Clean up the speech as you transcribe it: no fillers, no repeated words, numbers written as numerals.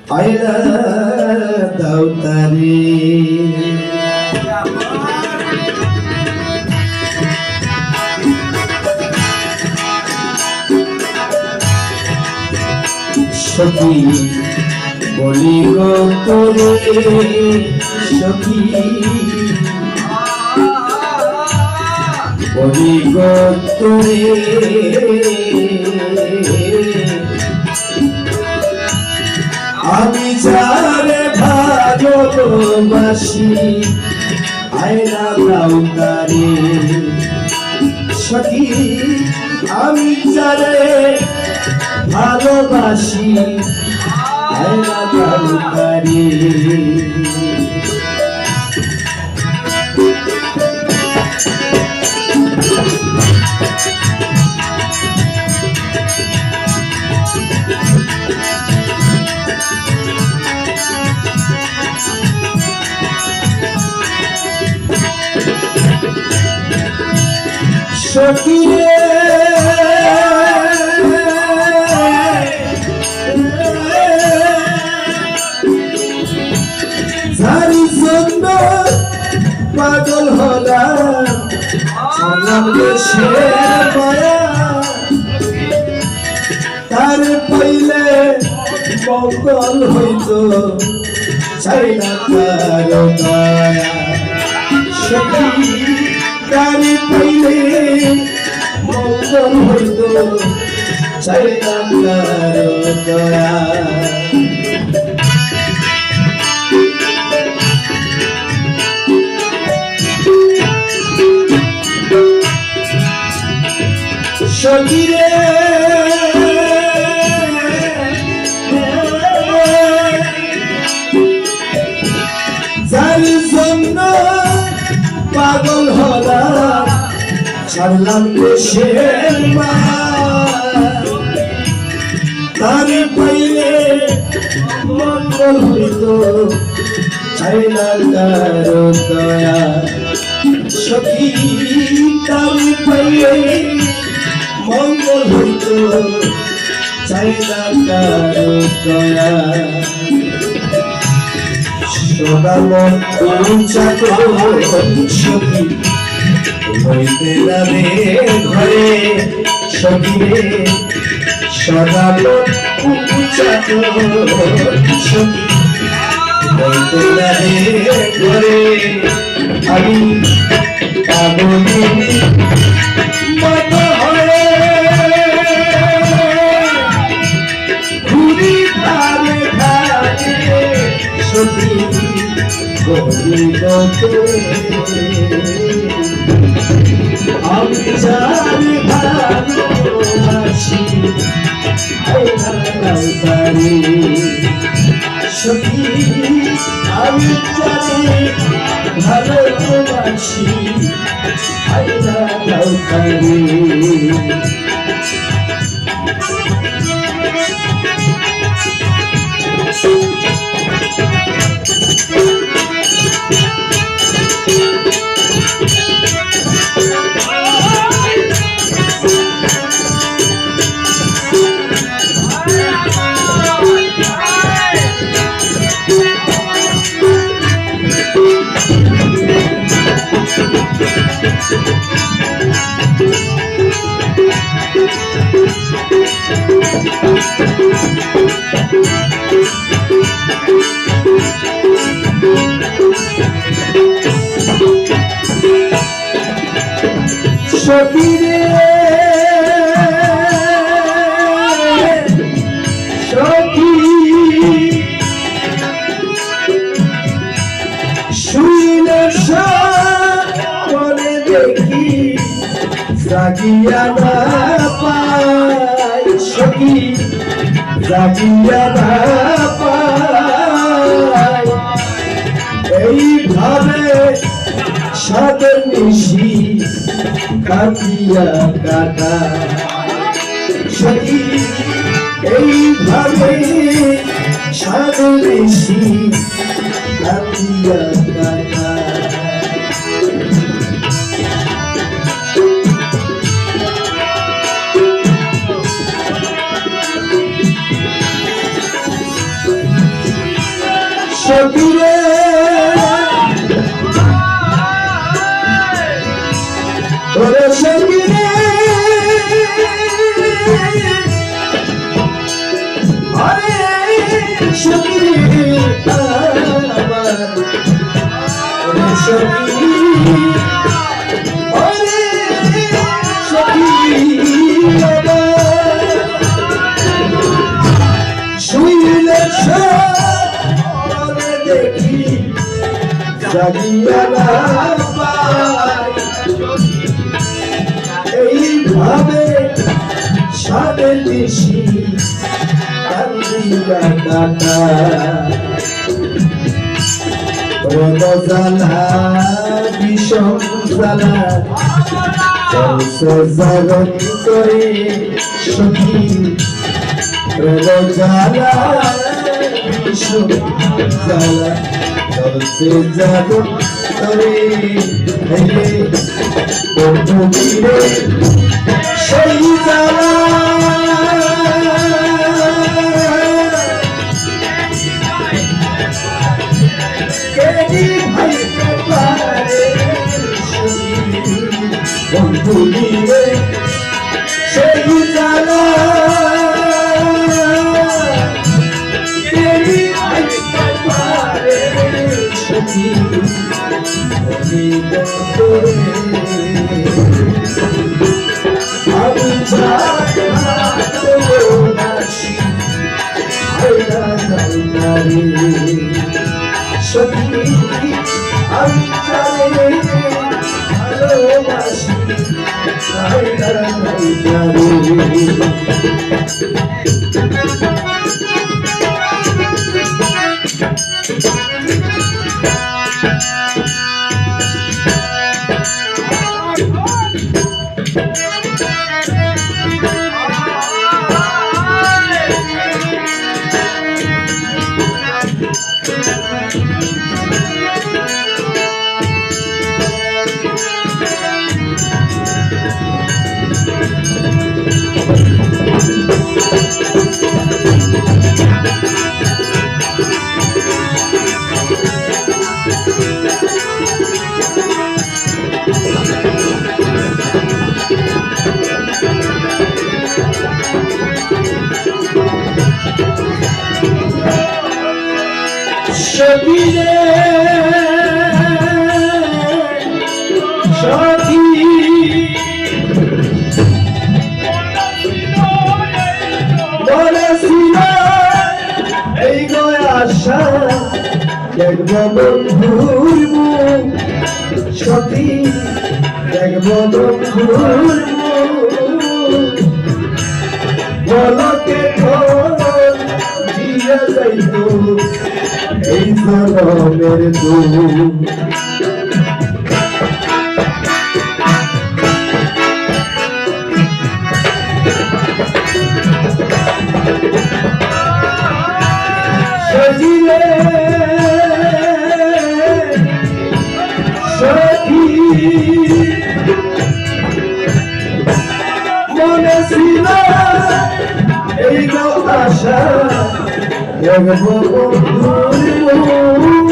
আয়না দাও তারে সখী বলি গো তোরে সখী বলি গো তোরে আমি যারে ভালোবাসি আয়না দাও তারে সখী আমি যারে ভালোবাসি আয়না দাও তারে সখী যারি জন্য পাগল হলাম সালাম দেশে মায়া তার পাইলে মঙ্গল হইত চাই না তার দয়া সখী তার পাইলে মঙ্গল হইত চাই না তার দয়া সখী রে যার জন্য পাগল হলাম ছাড়লাম দেশের তার পাইলে মঙ্গল হইত চাই না তার দয়া সখী তার পাইলে মঙ্গল হইত চাই না তার দয়া সোনামন সখী হইতে যাবে ঘরে সখী রে সোনামন সখী হইতে যাবে ঘরে আমি পাগলের মতো হয়ে ঘুরি ধারে ধারে সখী বলি গো তোরে আমি যারে ভালোবাসি আয়না দাও তারে সখী আমি যারে ভালোবাসি আয়না দাও তারে সখী রে সখী শুইলে সপনে দেখি জাগিয়া না পাই সখী জাগিয়া না পাই এইভাবে সাদের নিশি কাটিয়া কাটা সখী এইভাবে সাদের নিশি কাটিয়া কাটা সখিরে ওরে সখিরে আরে সখিরে আমার ওরে সখি ওরে সখি শুইলে সরে দেখি জাগিয়া না পাই এইভাবে সাড়ে বেশি কান্দিয়া কাটা রোজালা বিষম জ্বালা জাগরণ করে সখী রোজালা বিষম জ্বালা জাগরণ করে বন্ধু মিলে সেই জ্বালা বন্ধু মিলে সেই জ্বালা আমি সখী আমি ভালোবাসি সখিরে সখী বলেছিল এই গো আশা দেখব বন্ধুর মুখ সখী দেখব বন্ধুর মুখ বলকে দিয়া যাইত এই জনমের দুঃখ সজিলে সখী মনে ছিল এই গো আশা দেখব বন্ধুর মুখ